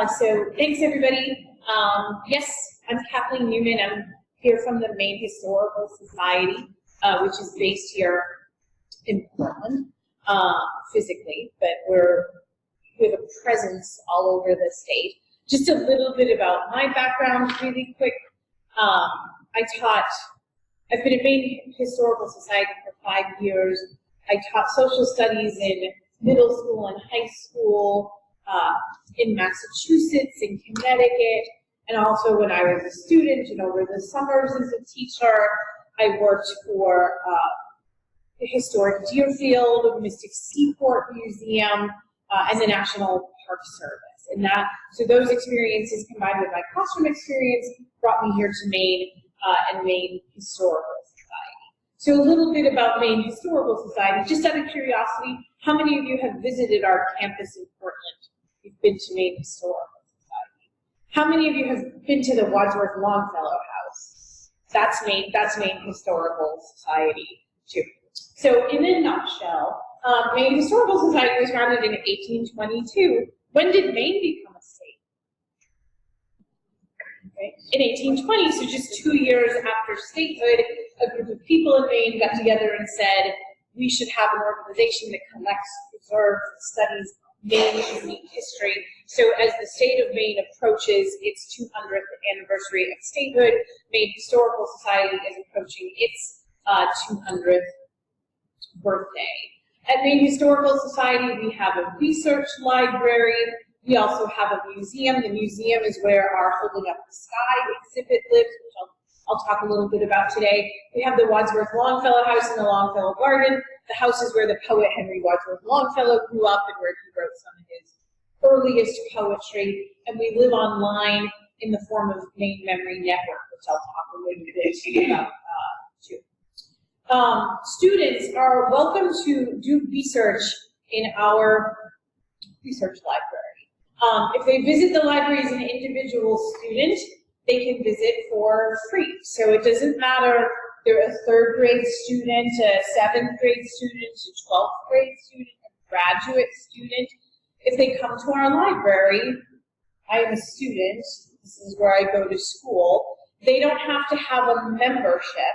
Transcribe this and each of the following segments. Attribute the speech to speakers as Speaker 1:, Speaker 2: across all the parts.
Speaker 1: So thanks everybody. Yes, I'm Kathleen Neumann. I'm here from the Maine Historical Society, which is based here in Portland, physically, but we have a presence all over the state. Just a little bit about my background, really quick. I've been at Maine Historical Society for 5 years. I taught social studies in middle school and high school, in Massachusetts, in Connecticut, and also when I was a student and over the summers as a teacher, I worked for the Historic Deerfield, Mystic Seaport Museum, and the National Park Service. And so those experiences combined with my classroom experience brought me here to Maine and Maine Historical Society. So a little bit about Maine Historical Society. Just out of curiosity, how many of you have visited our campus in Portland? You've been to Maine Historical Society. How many of you have been to the Wadsworth Longfellow House? That's Maine Historical Society too. So in a nutshell, Maine Historical Society was founded in 1822. When did Maine become a state? Okay. In 1820, so just 2 years after statehood, a group of people in Maine got together and said, we should have an organization that collects, preserves, studies Maine's unique history. So as the state of Maine approaches its 200th anniversary of statehood, Maine Historical Society is approaching its 200th birthday. At Maine Historical Society, we have a research library. We also have a museum. The museum is where our Holding Up the Sky exhibit lives, which I'll talk a little bit about today. We have the Wadsworth Longfellow House and the Longfellow Garden. The house is where the poet Henry Wadsworth Longfellow grew up and where he wrote some of his earliest poetry. And we live online in the form of Maine Memory Network, which I'll talk a little bit about too. Students are welcome to do research in our research library. If they visit the library as an individual student, they can visit for free. So it doesn't matter if they're a 3rd grade student, a 7th grade student, a 12th grade student, a graduate student. If they come to our library, I am a student, this is where I go to school, they don't have to have a membership,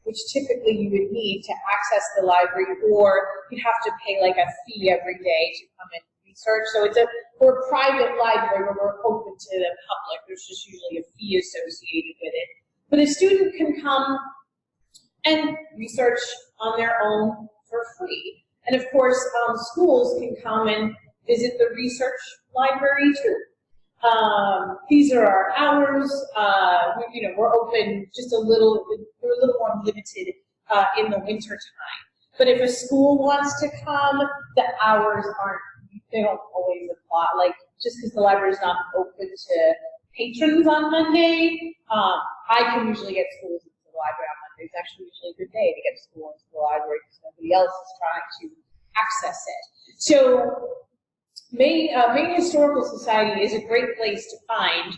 Speaker 1: which typically you would need to access the library, or you'd have to pay like a fee every day to come and research. So we're a private library where we're open to the public. There's just usually a fee associated with it. But a student can come and research on their own for free. And of course, schools can come and visit the research library too. These are our hours. We're open just we're a little more limited in the winter time. But if a school wants to come, the hours they don't always apply. Like, just because the library is not open to patrons on Monday, I can usually get schools into the library on Monday. It's actually usually a good day to get school into the library because nobody else is trying to access it. So Maine Historical Society is a great place to find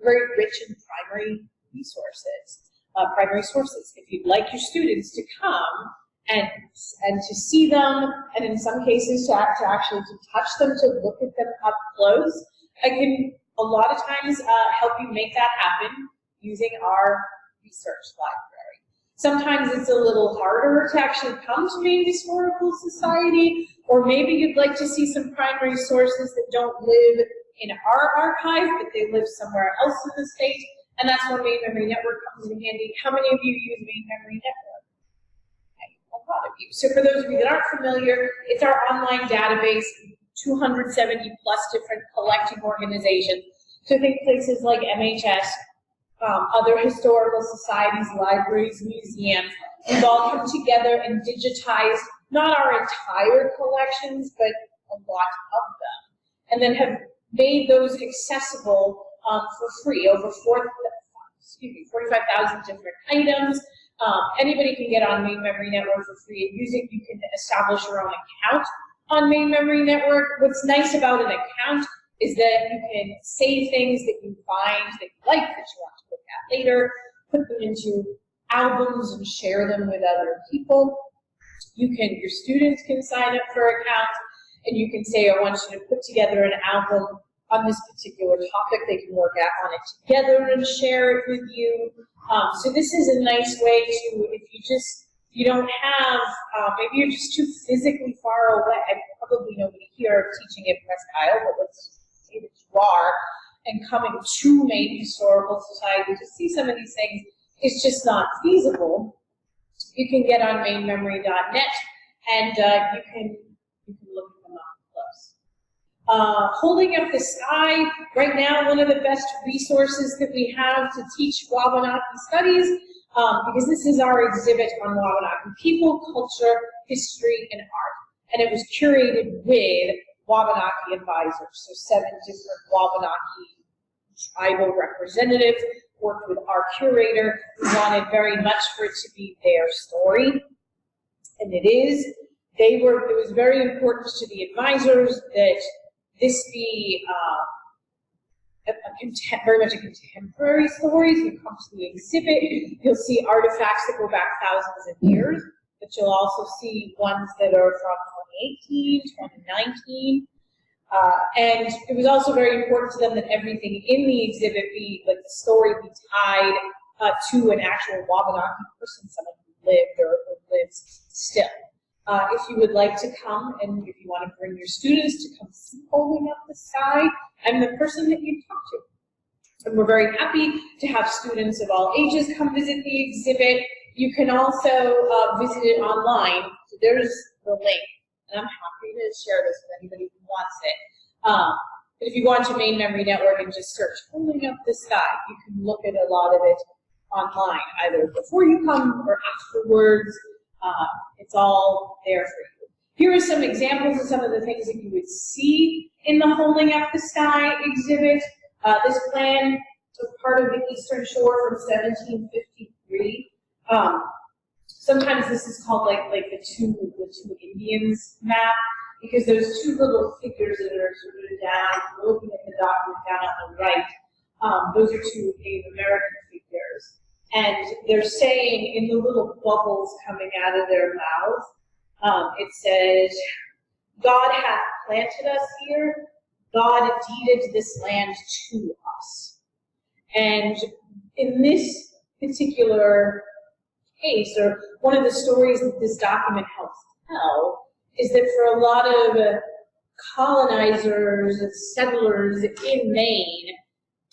Speaker 1: very rich and primary resources, primary sources. If you'd like your students to come and to see them, and in some cases to actually touch them, to look at them up close, I can a lot of times help you make that happen using our research library. Sometimes it's a little harder to actually come to Maine Historical Society, or maybe you'd like to see some primary sources that don't live in our archive, but they live somewhere else in the state, and that's where Maine Memory Network comes in handy. How many of you use Maine Memory Network? A lot of you. So for those of you that aren't familiar, it's our online database, 270 plus different collecting organizations. So think places like MHS, other historical societies, libraries, museums. We've all come together and digitized not our entire collections, but a lot of them, and then have made those accessible for free, over 45,000 different items. Anybody can get on Maine Memory Network for free and use it. You can establish your own account on Maine Memory Network. What's nice about an account is that you can save things that you find that you like, that you want to look at later, put them into albums and share them with other people. Your students can sign up for accounts, and you can say, I want you to put together an album on this particular topic. They can work on it together and share it with you. So this is a nice way to, if you don't have, maybe you're just too physically far away. Probably nobody here teaching at Presque Isle, but let's say that you are, and coming to Maine Historical Society to see some of these things is just not feasible. You can get on mainmemory.net and you can look them up close. Holding Up the Sky, right now one of the best resources that we have to teach Wabanaki studies, because this is our exhibit on Wabanaki people, culture, history, and art. And it was curated with Wabanaki advisors, so 7 different Wabanaki tribal representatives worked with our curator, who wanted very much for it to be their story, and it is. It was very important to the advisors that this be very much a contemporary story. So you come to the exhibit, you'll see artifacts that go back thousands of years, but you'll also see ones that are from 2018, 2019. And it was also very important to them that everything in the exhibit be, like the story be tied to an actual Wabanaki person, someone who lived or lives still. If you would like to come, and if you want to bring your students to come see Holding Up the Sky, I'm the person that you talk to. And we're very happy to have students of all ages come visit the exhibit. You can also visit it online. So there's the link. And I'm happy to share this with anybody who wants it. But if you go onto Maine Memory Network and just search Holding Up the Sky, you can look at a lot of it online, either before you come or afterwards. It's all there for you. Here are some examples of some of the things that you would see in the Holding Up the Sky exhibit. This plan was part of the Eastern Shore from 1753. Sometimes this is called like the two Indians map, because there's 2 little figures that are sort of down, looking at the document down on the right. Those are 2 Native American figures. And they're saying in the little bubbles coming out of their mouths, it says, God hath planted us here, God deeded this land to us. And in this particular case, or one of the stories that this document helps tell, is that for a lot of colonizers and settlers in Maine,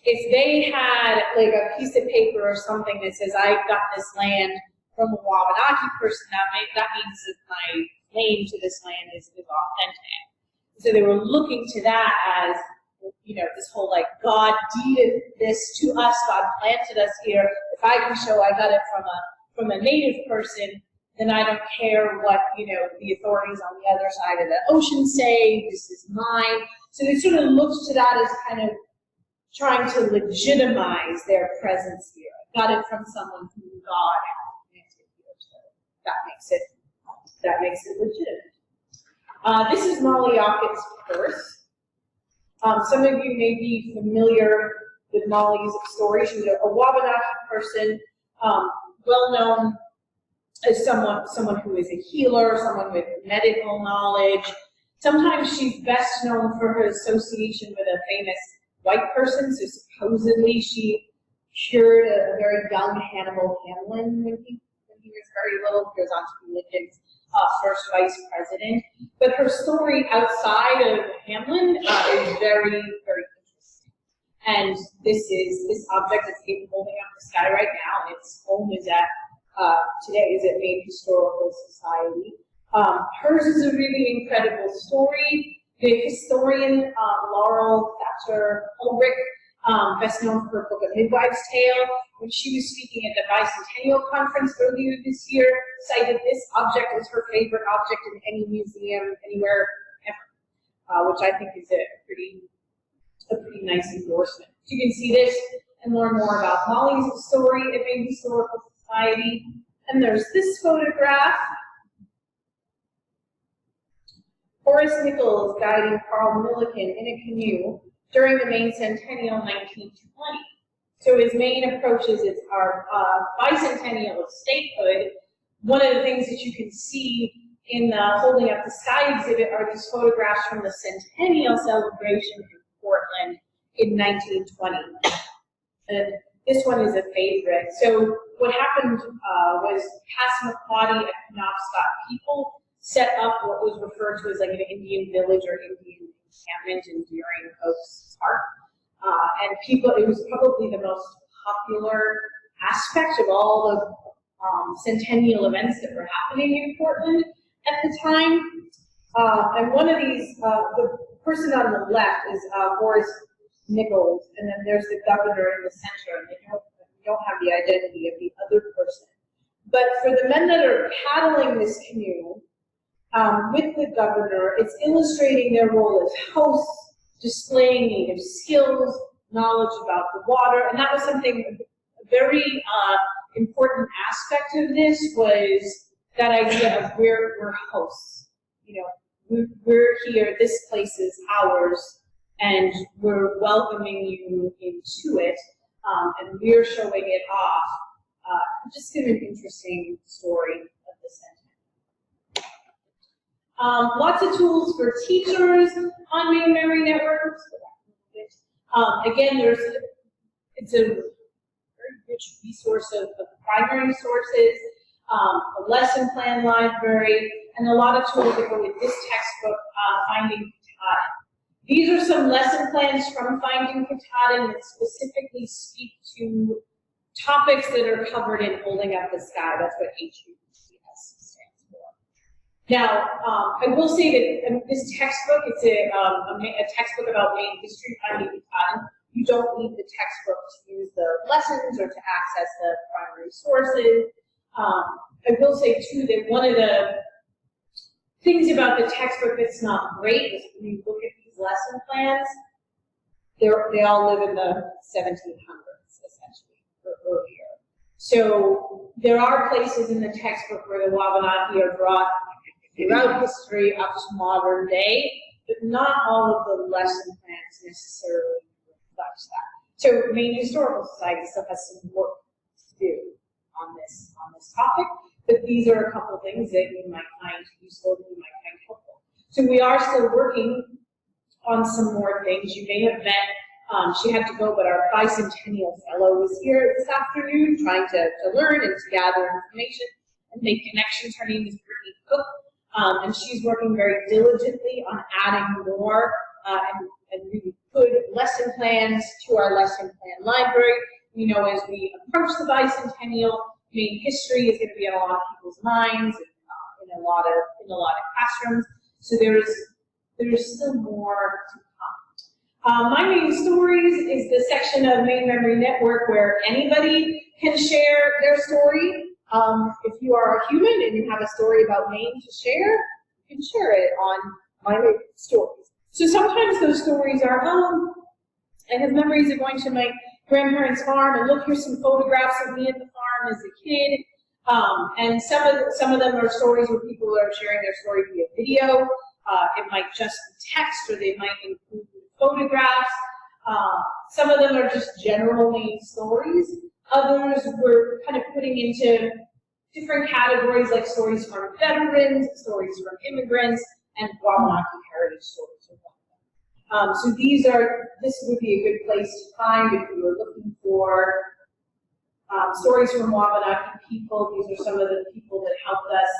Speaker 1: if they had like a piece of paper or something that says, I got this land from a Wabanaki person, that means that my claim to this land is authentic. So they were looking to that as, this whole like, God deeded this to us, God planted us here. If I can show I got it from a native person, then I don't care what, the authorities on the other side of the ocean say, this is mine. So they sort of looked to that as kind of trying to legitimize their presence here. I got it from someone who God has planted here, so that makes it legitimate. This is Molly Ockett's purse. Some of you may be familiar with Molly's story. She was a Wabanaki person, well known as someone who is a healer, someone with medical knowledge. Sometimes she's best known for her association with a famous white person. So supposedly she cured a very young Hannibal Hamlin when he was very little. He goes on to be Lincoln's first vice president. But her story outside of Hamlin is very, very interesting. And this object is holding up the sky right now, and its home is at today is at Maine Historical Society. Hers is a really incredible story. The historian Laurel Thatcher Ullrich, best known for her book A Midwife's Tale, when she was speaking at the Bicentennial Conference earlier this year, cited this object as her favorite object in any museum anywhere ever, which I think is a pretty nice endorsement. So you can see this and learn more about Molly's story at Maine Historical Society. And there's this photograph. Horace Nichols guiding Carl Milliken in a canoe during the Maine Centennial 1920. So as Maine approaches our bicentennial of statehood, one of the things that you can see in the Holding Up the Sky exhibit are these photographs from the Centennial celebration in Portland in 1920. And this one is a favorite. So what happened was Passamaquoddy and Penobscot people set up what was referred to as like an Indian village or Indian encampment in Deering Oaks Park. And people, it was probably the most popular aspect of all the centennial events that were happening in Portland at the time. And one of these, the person on the left is Horace Nichols, and then there's the governor in the center, and they don't have the identity of the other person. But for the men that are paddling this canoe with the governor, it's illustrating their role as hosts, displaying native skills, knowledge about the water, and that was something, a very important aspect of this was that idea of we're hosts. You know, we're here, this place is ours, and we're welcoming you into it, and we're showing it off. Just an interesting story of the sentence. Lots of tools for teachers on Maine Memory Network. Again, it's a very rich resource of primary sources, a lesson plan library, and a lot of tools that go with this textbook, Finding Katahdin. These are some lesson plans from Finding Katahdin that specifically speak to topics that are covered in Holding Up the Sky. That's what HUPS stands for. Now, I will say that this textbook, it's a textbook about Maine history, Finding Katahdin. You don't need the textbook to use the lessons or to access the primary sources. I will say, too, that one of the things about the textbook that's not great is when you look at these lesson plans, they all live in the 1700s, essentially, or earlier. So there are places in the textbook where the Wabanaki are brought throughout history up to modern day, but not all of the lesson plans necessarily reflect that. So Maine Historical Society still has some work to do on this topic, but these are a couple things that you might find useful, that you might find helpful. So we are still working on some more things. You may have met, she had to go, but our bicentennial fellow was here this afternoon trying to learn and to gather information and make connections. Her name is Brittany Cook, and she's working very diligently on adding more and really good lesson plans to our lesson plan library. We know as we approach the bicentennial, Maine history is going to be on a lot of people's minds, in a lot of classrooms. So there's still more to come. My Maine Stories is the section of Maine Memory Network where anybody can share their story. If you are a human and you have a story about Maine to share, you can share it on My Maine Stories. So sometimes those stories are, I have memories of going to my grandparents' farm, and look, here's some photographs of me at the farm as a kid. And some of them are stories where people are sharing their story via video. It might just be text, or they might include photographs. Some of them are just general Maine stories. Others we're kind of putting into different categories, like stories from veterans, stories from immigrants, and Wabanaki heritage stories. So this would be a good place to find if you were looking for stories from Wabanaki people. These are some of the people that helped us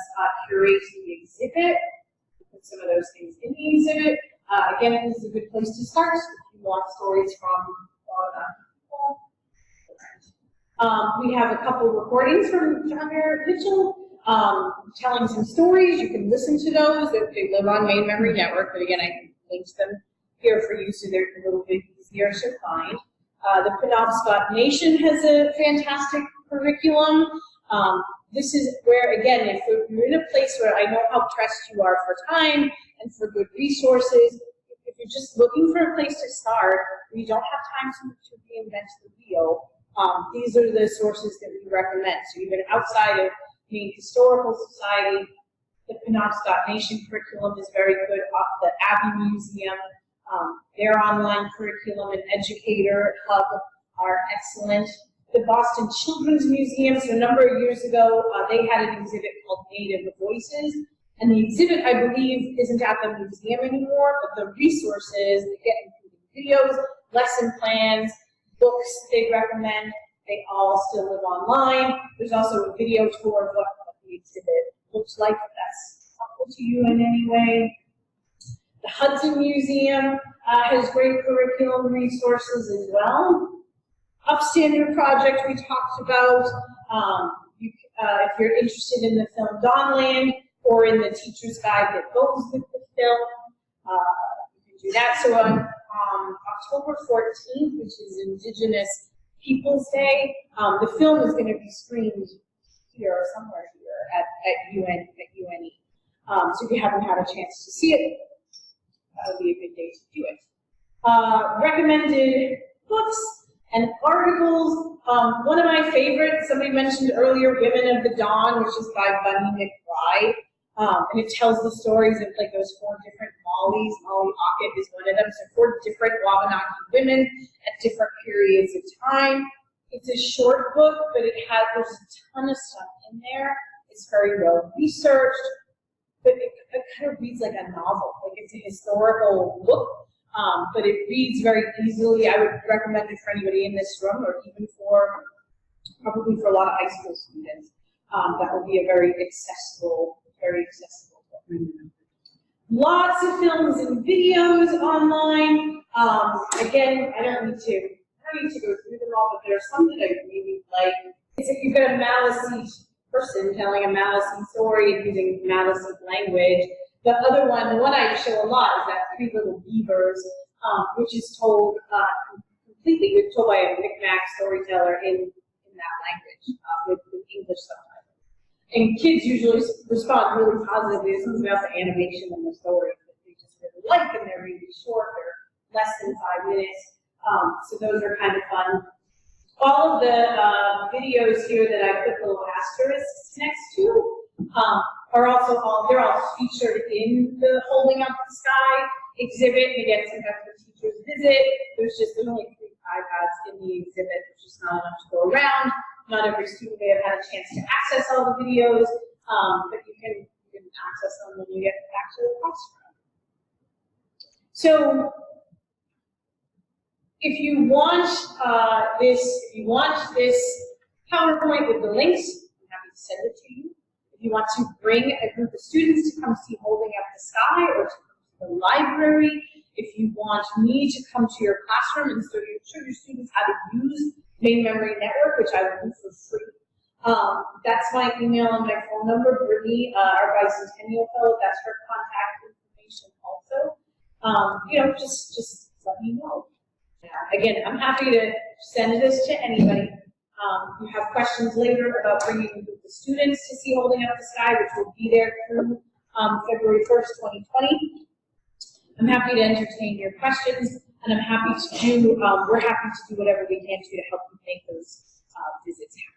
Speaker 1: curate the exhibit. Put some of those things in the exhibit. Again, this is a good place to start if you want stories from Wabanaki people. We have a couple recordings from John Merritt Mitchell telling some stories. You can listen to those. They live on Maine Memory Network, but again, I can link them here for you so they're a little bit easier to find. The Penobscot Nation has a fantastic curriculum. This is where, again, if you're in a place where I know how pressed you are for time and for good resources, if you're just looking for a place to start, we don't have time to reinvent the wheel, these are the sources that we recommend. So even outside of Maine Historical Society, the Penobscot Nation curriculum is very good. The Abbey Museum, their online curriculum and educator hub are excellent. The Boston Children's Museum, so a number of years ago, they had an exhibit called Native Voices, and the exhibit, I believe, isn't at the museum anymore, but the resources that get included videos, lesson plans, books they recommend. They all still live online. There's also a video tour of what the exhibit looks like, if that's helpful to you in any way. The Hudson Museum has great curriculum resources as well. Upstanding project we talked about. If you're interested in the film Dawnland or in the teacher's guide that goes with the film, you can do that. So on October 14th, which is Indigenous Peoples Day, the film is going to be screened here or somewhere here at UNE. So if you haven't had a chance to see it, that would be a good day to do it. Recommended books and articles. One of my favorites, somebody mentioned earlier, Women of the Dawn, which is by Bunny McBride. And it tells the stories of like those 4 different Mollys. Molly Ockett is one of them. So 4 different Wabanaki women at different periods of time. It's a short book, but there's a ton of stuff in there. It's very well researched, but it kind of reads like a novel. Like it's a historical book, but it reads very easily. I would recommend it for anybody in this room, or even probably for a lot of high school students. That would be a very accessible book. Lots of films and videos online. Again, I don't need to go through them all, but there's some that I really like. It's like you've got a Maliseet person telling a Maliseet story and using Maliseet language. The other one, the one I show a lot, is that 3 Little Beavers, which is told completely, told by a Micmac storyteller in that language with English subtitles. And kids usually respond really positively. It's something about the animation and the story that they just really like, and they're really short. They're less than 5 minutes. So those are kind of fun. All of the videos here that I put little asterisks next to are also they're all featured in the Holding Up the Sky exhibit. And again, sometimes when teachers visit, there's only 3 iPads in the exhibit, which is not enough to go around. Not every student may have had a chance to access all the videos, but you can access them when you get back to the classroom. So if you want this PowerPoint with the links, I'm happy to send it to you. If you want to bring a group of students to come see Holding Up the Sky, or to come to the library, if you want me to come to your classroom and show your students how to use Maine Memory Network, which I will do for free, that's my email and my phone number. Brittany, our bicentennial fellow, that's her contact information also. Just let me know. Again, I'm happy to send this to anybody. If you have questions later about bringing a group of students to see Holding Up the Sky, which will be there through February 1st, 2020. I'm happy to entertain your questions, and I'm happy to we're happy to do whatever we can to help you make those visits happen.